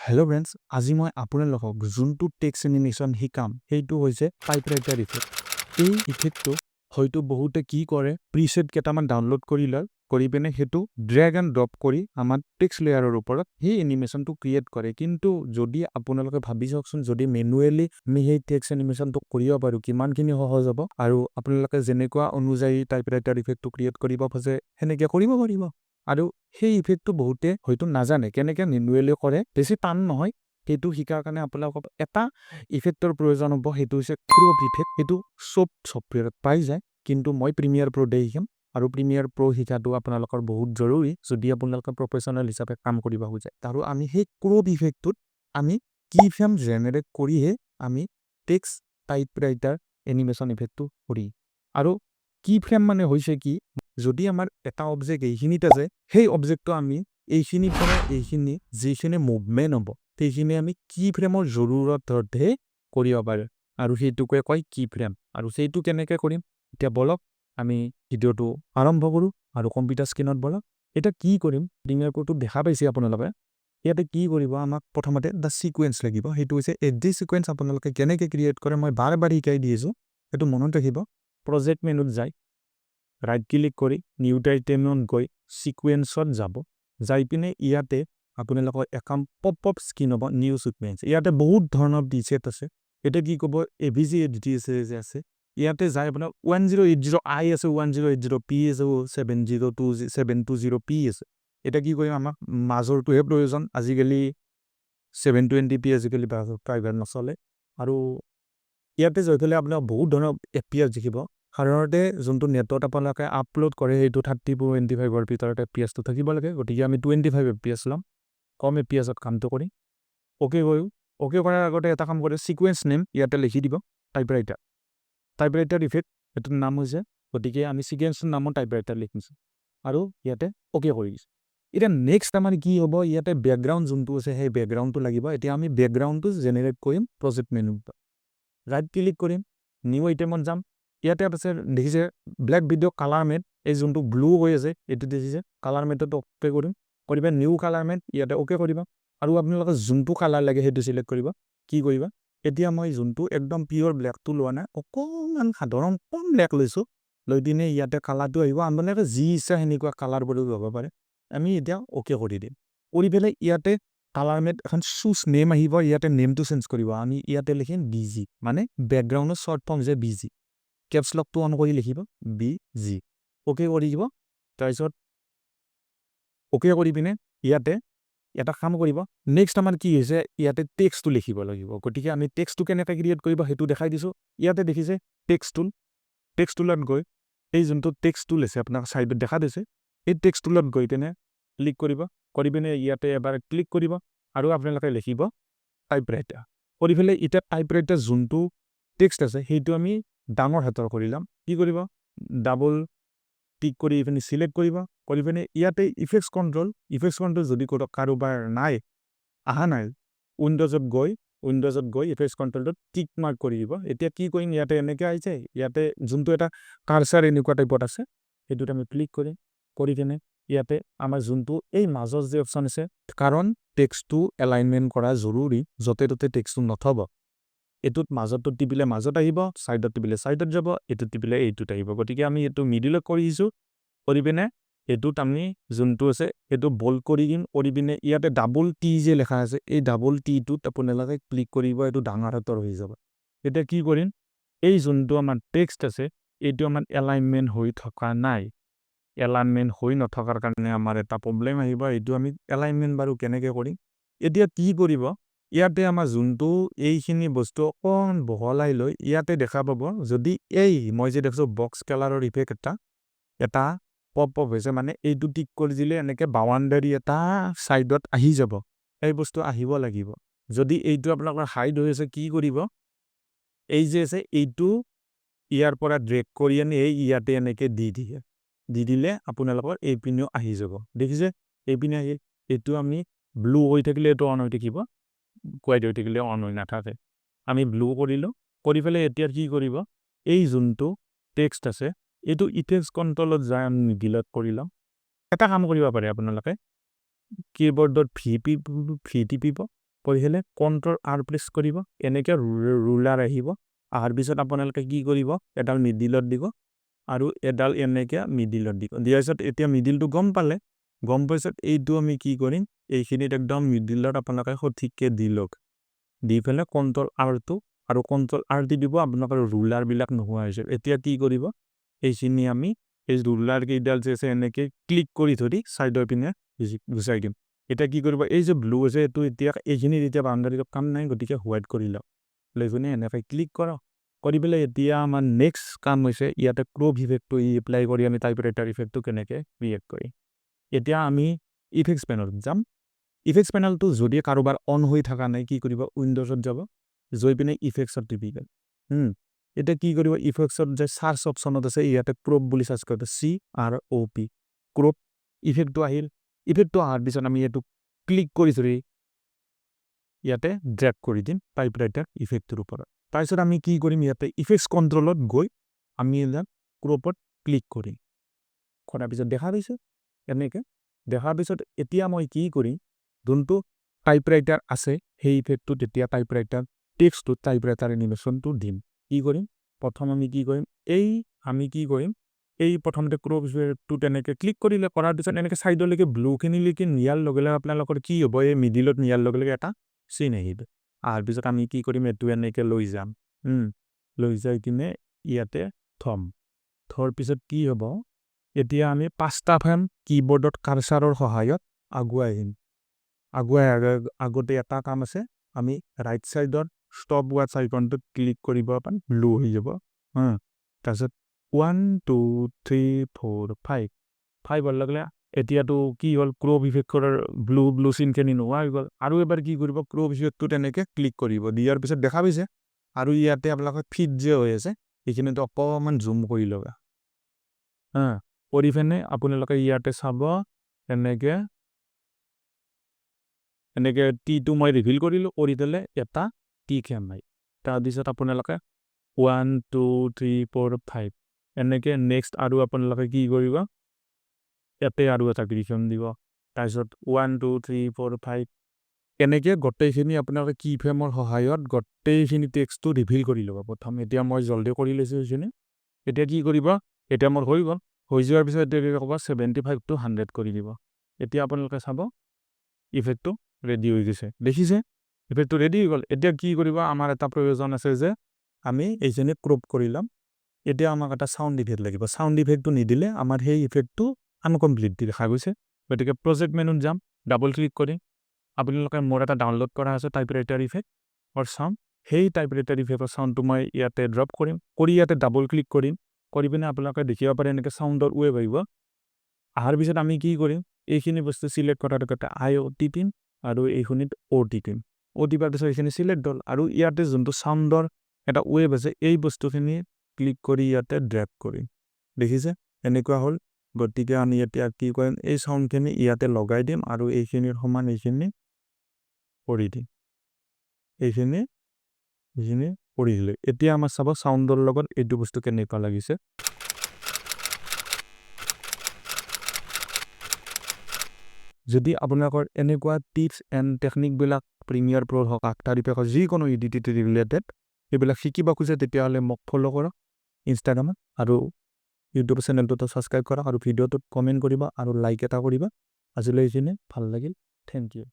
Hello friends, আজি মই আপোনালোকক যোনটো টেক্সট এনিমেচন শিকাম সেইটো হৈছে টাইপৰাইটাৰ ইফেক্ট। এই ইফেক্টটো হয়তো বহুতে কি কৰে প্ৰিসেট কেইটামান ডাউনলোড কৰি লয় কৰি পিনে হেতু ড্ৰেগ এণ্ড ড্ৰপ কৰি আমাৰ টেক্সট লেয়াৰৰ ওপৰত এই এনিমেচনটো ক্ৰিয়েট কৰে। কিন্তু যদি আপোনালোকে ভাবি চাওকচোন যদি মেনুৱেলি আমি এই টেক্সট এনিমেচনটো কৰিব পাৰো কিমানখিনি সহজ হ'ব আৰু আপোনালোকে যেনেকুৱা অনুযায়ী টাইপৰাইটাৰ ইফেক্টটো ক্ৰিয়েট কৰিব খোজে সেনেকৈ কৰিব পাৰিব। আৰু সেই ইফেক্টটো বহুতে হয়তো নাজানে কেনেকৈ মেনুৱেলি কৰে বেছি টান নহয়। সেইটো শিকাৰ কাৰণে আপোনালোকক এটা ইফেক্টৰ প্ৰয়োজন হ'ব, সেইটো হৈছে ক্ৰপ ইফেক্ট। সেইটো চব ছফ্টৱেৰত পাই যায়, কিন্তু মই প্ৰিমিয়াৰ প্ৰ' দে শিকাম আৰু প্ৰিমিয়াৰ প্ৰ' শিকাটো আপোনালোকৰ বহুত জৰুৰী যদি আপোনালোকে প্ৰফেশ্যনেল হিচাপে কাম কৰিব খোজে। আৰু আমি সেই ক্ৰপ ইফেক্টটোত আমি কি ফ্ৰেম জেনেৰেট কৰিহে আমি টেক্সট টাইপৰাইটাৰ এনিমেচন ইফেক্টটো কৰি। আৰু কি ফ্ৰেম মানে হৈছে কি, যদি আমাৰ এটা অবজেক্ট এইখিনিত আছে সেই অবজেক্টটো আমি এইখিনিৰ পৰা এইখিনি যিখিনি মুভমেণ্ট হ'ব সেইখিনি আমি কি ফ্ৰেমৰ জৰুৰতহে কৰিব পাৰোঁ আৰু সেইটোকে কয় কি ফ্ৰেম। আৰু সেইটো কেনেকৈ কৰিম এতিয়া বলক আমি ভিডিঅ'টো আৰম্ভ কৰোঁ আৰু কম্পিউটাৰ স্ক্ৰীনত বলক। এতিয়া কি কৰিম প্ৰিমিয়াৰ প্ৰ'টো দেখা পাইছে আপোনালোকে। ইয়াতে কি কৰিব আমাক প্ৰথমতে এটা সিকুৱেন্স লাগিব, সেইটো হৈছে এডি সিকুৱেন্স। আপোনালোকে কেনেকৈ ক্ৰিয়েট কৰে মই বাৰে বাৰে শিকাই দি আছোঁ, সেইটো মনত ৰাখিব। প্ৰজেক্ট মেনুত যায় ৰাইট ক্লিক কৰি নিউ টাইটেমত গৈ সিকুৱেন্সত যাব, যাই পিনে ইয়াতে আপোনালোকৰ এখন পপ আপ স্ক্ৰীন হ'ব নিউ সিকুৱেন্স। ইয়াতে বহুত ধৰণৰ প্ৰিছেট আছে। এতিয়া কি ক'ব এভিজি এডিটি আছে ইয়াতে যায় আপোনাৰ 1080 আই আছে, 1080 পি আছে, 720 পি আছে। এটা কি কৰিম আমাক মাজৰটোহে প্ৰয়োজন, আজিকালি 720p আজিকালি প্ৰাইভেট নচলে। আৰু ইয়াতে যাই পেলাই আপোনাৰ বহুত ধৰণৰ FPS দেখিব। সাধাৰণতে যোনটো নেটত আপোনালোকে আপলোড কৰে সেইটো 30-25ৰ ভিতৰত FPSটো থাকিব লাগে, গতিকে আমি 25 FPS ল'ম। কম FPSত কামটো কৰিম। অ'কে কৰিম। অ'কে কৰাৰ আগতে এটা কাম কৰে সিকুৱেন্স নেম ইয়াতে লিখি দিব টাইপৰাইটাৰ ইফেক্ট, এইটোৰ নাম হৈছে। গতিকে আমি সিকুৱেন্সৰ নামত টাইপৰাইটাৰ লিখিছোঁ আৰু ইয়াতে অ'কে কৰি দিছোঁ। এতিয়া নেক্সট আমাৰ কি হ'ব, ইয়াতে বেকগ্ৰাউণ্ড যোনটো আছে সেই বেকগ্ৰাউণ্ডটো লাগিব। এতিয়া আমি বেকগ্ৰাউণ্ডটো জেনেৰেট কৰিম প্ৰজেক্ট মেনুত। ৰাইট ক্লিক কৰিম নিউ আইটেমত যাম। ইয়াতে আছে দেখিছে ব্লেক ভিডিঅ' কালাৰ মেট, এই যোনটো ব্লু হৈ আছে এইটো দেখিছে কালাৰ মেটত অ'কে কৰিম। কৰিবা নিউ কালাৰ মেট ইয়াতে অ'কে কৰিবা আৰু আপোনালোকে যোনটো কালাৰ লাগে সেইটো চিলেক্ট কৰিবা। কি কৰিবা এতিয়া মই যোনটো একদম পিয়ৰ ব্লেকটো লোৱা নাই, অকণমান সাধাৰণ কম ব্লেক লৈছোঁ, লৈ পিনে ইয়াতে কালাৰটো আহিব। আপোনালোকে যি ইচ্ছা সেনেকুৱা কালাৰ বুলি ল'ব পাৰে। আমি এতিয়া অ'কে কৰি দিম। কৰি পেলাই ইয়াতে কালাৰ মেট এখন চুজ নেম আহিব, ইয়াতে নেমটো চেঞ্জ কৰিব। আমি ইয়াতে লিখিম বিজি, মানে বেকগ্ৰাউণ্ডৰ শ্বৰ্ট ফৰ্ম যে বিজি। কেপছ লকটো অন কৰি লিখিব বিজি, অ'কে কৰি দিব। তাৰপিছত অ'কে কৰি পিনে ইয়াতে এটা কাম কৰিব। নেক্সট আমাৰ কি হৈছে ইয়াতে টেক্সটটো লিখিব লাগিব, গতিকে আমি টেক্সটটো কেনেকৈ ক্ৰিয়েট কৰিব সেইটো দেখাই দিছোঁ। ইয়াতে দেখিছে টেক্সট টুলত গৈ এই যোনটো টেক্সট টুল আছে আপোনাক চাইডত দেখা দিছে, এই টেক্সট টুলত গৈ পিনে ক্লিক কৰিব। কৰি পিনে ইয়াতে এবাৰ ক্লিক কৰিব আৰু আপোনালোকে লিখিব টাইপৰাইটাৰ। কৰি পেলাই এতিয়া টাইপৰাইটাৰ যোনটো টেক্সট আছে সেইটো আমি ডাঙৰ হাতৰ কৰি ল'ম। কি কৰিব ডাবল টিক কৰি পিনে চিলেক্ট কৰিব। কৰি পিনে ইয়াতে ইফেক্টছ কণ্ট্ৰল যদি কাৰোবাৰ অহা নাই উইণ্ড'জত গৈ ইফেক্টছ কণ্ট্ৰলটোত টিক মাৰ্ক কৰি দিব। এতিয়া কি কৰিম ইয়াতে এনেকৈ আহিছে, ইয়াতে যোনটো এটা কাৰ্চাৰ এনেকুৱা টাইপত আছে সেইটোত আমি ক্লিক কৰিম। কৰি কিনে ইয়াতে আমাৰ যোনটো এই মাজৰ যে অপশ্যন আছে, কাৰণ টেক্সটটো এলাইনমেণ্ট কৰা জৰুৰী, য'তে ত'তে টেক্সটটো নথব। এইটোত মাজতটো টিপিলে মাজত আহিব, চাইডত টিপিলে চাইডত যাব, এইটোত টিপিলে এইটোত আহিব। গতিকে আমি এইটো মিডিলত কৰি দিছোঁ। কৰি পিনে এইটোত আমি যোনটো আছে এইটো বল্ড কৰি দিম। কৰি পিনে ইয়াতে ডাবল টি যে লেখা আছে এই ডাবল টিটোত আপোনালোকে ক্লিক কৰিব, এইটো ডাঙৰ হাতৰ হৈ যাব। এতিয়া কি কৰিম এই যোনটো আমাৰ টেক্সট আছে এইটো আমাৰ এলাইনমেণ্ট হৈ থকা নাই। এলাইনমেণ্ট হৈ নথকাৰ কাৰণে আমাৰ এটা প্ৰব্লেম আহিব। এইটো আমি এলাইনমেণ্ট বাৰু কেনেকৈ কৰিম। এতিয়া কি কৰিব ইয়াতে আমাৰ যোনটো এইখিনি বস্তু অকণ বহলাই লৈ ইয়াতে দেখা পাব, যদি এই মই যে দেখিছোঁ বক্স কালাৰৰ ইফেক্ট এটা পপ হৈছে, মানে এইটো টিক কৰি দিলে এনেকৈ বাউণ্ডাৰী এটা চাইডত আহি যাব। এই বস্তু আহিব লাগিব। যদি এইটো আপোনালোকৰ হাইড হৈ আছে কি কৰিব, এই যে আছে এইটো ইয়াৰ পৰা ড্ৰেগ কৰি আনি এই ইয়াতে এনেকৈ দি দিলে আপোনালোকৰ এই পিনেও আহি যাব। দেখিছে এই পিনে আহি এইটো আমি ব্লু হৈ থাকিলে এইটো অন হৈ থাকিব, হোৱাইট হৈ থাকিলে অন হৈ নাথাকে। আমি ব্লু কৰিলোঁ। কৰি পেলাই এতিয়া কি কৰিব এই যোনটো টেক্সট আছে এইটো ইফেক্টছ কণ্ট্ৰলত যায় আমি মিডিলত কৰি লওঁ। এটা কাম কৰিব পাৰে আপোনালোকে কিবৰ্ডত ভি টিপিব, কৰি হেলে কন্ট্ৰল R প্ৰেছ কৰিব এনেকে ৰুলাৰ আহিব আহাৰ পিছত আপোনালোকে কি কৰিব এডাল মিডিলত দিব আৰু এডাল এনেকে মিডিলত দিব দিয়াৰ পিছত এতিয়া মিডিলটো গম পালে গম পাইছত এইটো আমি কি কৰিম এইখিনিত একদম মিডিলত আপোনালোকে সঠিককে দি লওক দি ফেলে কন্ট্ৰল R টো আৰু কন্ট্ৰল R দি দিব আপোনালোকৰ ৰুলাৰ বিলাক নোহোৱা হৈছে এতিয়া কি কৰিব এইখিনি আমি এই ৰুলাৰ কেইডাল যে আছে এনেকে ক্লিক কৰি ধৰি সাইডৰ পিনে গুচাই দিম এটা কি কৰিব এই যে ব্লু আছে এটো এতিয়া এইখিনি এতিয়া বাউন্ডাৰী কাম নাই গতিকে হোৱাইট কৰি লও লৈগুনে এনেকৈ ক্লিক কৰক কৰি পেলাই এতিয়া আমাৰ নেক্সট কাম হৈছে ইয়াতে ক্ৰপ ইফেক্টটো এপ্লাই কৰি আমি টাইপৰাইটাৰ ইফেক্টটো কেনেকে ক্ৰিয়েট কৰি এতিয়া আমি ইফেক্টস পেনেলত যাম ইফেক্টস পেনেলটো যদি কাৰোবাৰ অন হৈ থকা নাই কি কৰিব উইন্ডোজত যাব জয় পিনে ইফেক্টছত টিপিব এটা কি কৰিব ইফেক্টছত যে সাৰ্চ অপশনত আছে ইয়াতে ক্ৰপ বুলি সাৰ্চ কৰতে CROP ক্ৰপ ইফেক্টটো আহিল ইফেক্টটো আহাৰ পিছত আমি এটো ক্লিক কৰি ধৰি ইয়াতে ড্ৰেগ কৰি দিম টাইপৰাইটাৰ ইফেক্টৰ ওপৰত তাৰপিছত আমি কি কৰিম ইয়াতে ইফেক্টস কন্ট্ৰলত গৈ আমি এটা ক্ৰপত ক্লিক কৰিম কৰাৰ পিছত দেখা পাইছে এনেকে দেখাৰ পিছত এতিয়া মই কি কৰিম যোনটো টাইপৰাইটাৰ আছে সেই ইফেক্টটো তেতিয়া টাইপৰাইটাৰ টেক্সটটো টাইপৰাইটাৰ এনিমেশনটো দিম কি কৰিম প্ৰথম আমি কি কৰিম এই প্ৰথমতে ক্ৰপ ইফেক্টটো তেনেকে ক্লিক কৰিলে কৰাৰ পিছত এনেকে সাইডলৈকে ব্লু খিনি লৈকে নিয়াৰ লগে লগে আপোনালোকৰ কি হ'ব এই মিডিলত নিয়াৰ লগে লগে এটা চিন আহিব আহাৰ পিছত আমি কি কৰিম এটো এনেকে লৈ যাম লৈ যাই কিনে ইয়াতে থৰ পিছত কি হ'ব এতিয়া আমি পাঁচটা ফ্ৰেম কিবোৰ্ডত কাৰ্সাৰৰ সহায়ত আগুৱাই আগতে এটা কাম আছে আমি ৰাইট সাইডৰ স্টপ ওয়াচ আইকনটো ক্লিক কৰিব পান ব্লু হৈ যাব তাৰপিছত 1 2 3 4 5 5 লাগলে এতিয়াটো কি হল ক্ৰপ ইফেক্টৰ ব্লু সিন কেনি নোৱা হৈ গল আৰু এবাৰ কি কৰিব ক্ৰপ ইফেক্টটো তেনেকে ক্লিক কৰিব দিয়াৰ পিছত দেখা পাইছে আৰু ইয়াতে আপোনালোকৰ ফিট যে হৈ আছে এইখিনিটো অকমান জুম কৰি লবা পৰিফেনে আপোনালোকে ইয়াতে চাব এনেকে টি2 মই ৰিভিল কৰিলো কৰি দিলে এটা টি কেম নাই তাৰ পিছত আপোনালোকে 1 2 3 4 5 এনেকে নেক্সট আৰু আপোনালোকে কি কৰিব ইয়াতে আৰু এটা ক্লিকন দিব তাৰপিছত 1 2 3 4 5 এনেকে গটেইখিনি আপোনালোকে কি ফ্ৰেমৰ সহায়ত গটেইখিনি টেক্সটটো ৰিভিল কৰি লব প্ৰথম এতিয়া মই জলদি কৰি লৈছো এইখিনি এতিয়া কি কৰিব এতিয়া মোৰ হৈ গল হৈ যোৱাৰ পিছত এতিয়া ক'ব 75 to 100 কৰি দিব এতিয়া আপোনালোকে চাব ইফেক্টটো ৰেডি হৈ গৈছে দেখিছে ইফেক্টটো ৰেডি হৈ গল এতিয়া কি কৰিব আমাৰ এটা প্ৰয়োজন আছে যে আমি এইজনে ক্ৰপ কৰিলাম এতিয়া আমাক এটা সাউন্ড ইফেক্ট লাগিব সাউন্ড ইফেক্টটো নিদিলে আমাৰ সেই ইফেক্টটো আনকমপ্লিট দেখা গৈছে গতিকে প্ৰজেক্ট মেনুত যাম ডাবল ক্লিক কৰি আপোনালোকে মোৰ এটা ডাউনলোড কৰা আছে টাইপৰাইটাৰ ইফেক্ট অৰ সাউন্ড সেই টাইপৰাইটাৰ ইফেক্টৰ সাউন্ডটো মই ইয়াতে ড্ৰপ কৰিম কৰি ইয়াতে ডাবল ক্লিক কৰিম কৰি পিনে আপোনালোকে দেখিব পাৰে এনেকে সাউন্ডৰ ওয়েভ আহিব আহাৰ পিছত আমি কি কৰিম এইখিনি বস্তু সিলেক্ট কৰাৰ কথা আইও টিপিম আৰু এইখিনিত ও টিপিম ও টিপাৰ পিছত এইখিনি সিলেক্ট হল আৰু ইয়াতে যোনটো সাউন্ডৰ এটা ওয়েভ আছে এই বস্তুখিনি ক্লিক কৰি ইয়াতে ড্ৰেগ কৰিম দেখিছে এনেকুৱা হল গতিকে আমি এতিয়া কি কৰিম এই সাউন্ডখিনি ইয়াতে লগাই দিম আৰু এইখিনিৰ সমান এইখিনি কৰি দিম এইখিনি কৰি দিলে এতিয়া আমাৰ চাব সাউন্ডৰ লগত এইটো বস্তু কেনেকুৱা লাগিছে যদি আপোনালোকৰ এনেকুৱা টিপস এণ্ড টেকনিক বিলাক প্ৰিমিয়াৰ প্ৰ হক আফটাৰ ইফেক্টৰ যিকোনো এডিটিং ৰিলেটেড এইবিলাক শিকিব খুজে তেতিয়াহলে মোক ফলো কৰক ইনষ্টাগ্ৰামত আৰু ইউটিউব চেনেলটো সাবস্ক্ৰাইব কৰক আৰু ভিডিওটোত কমেন্ট কৰিবা আৰু লাইক এটা কৰিবা আজিলৈ এইখিনি ভাল লাগিল থ্যাংক ইউ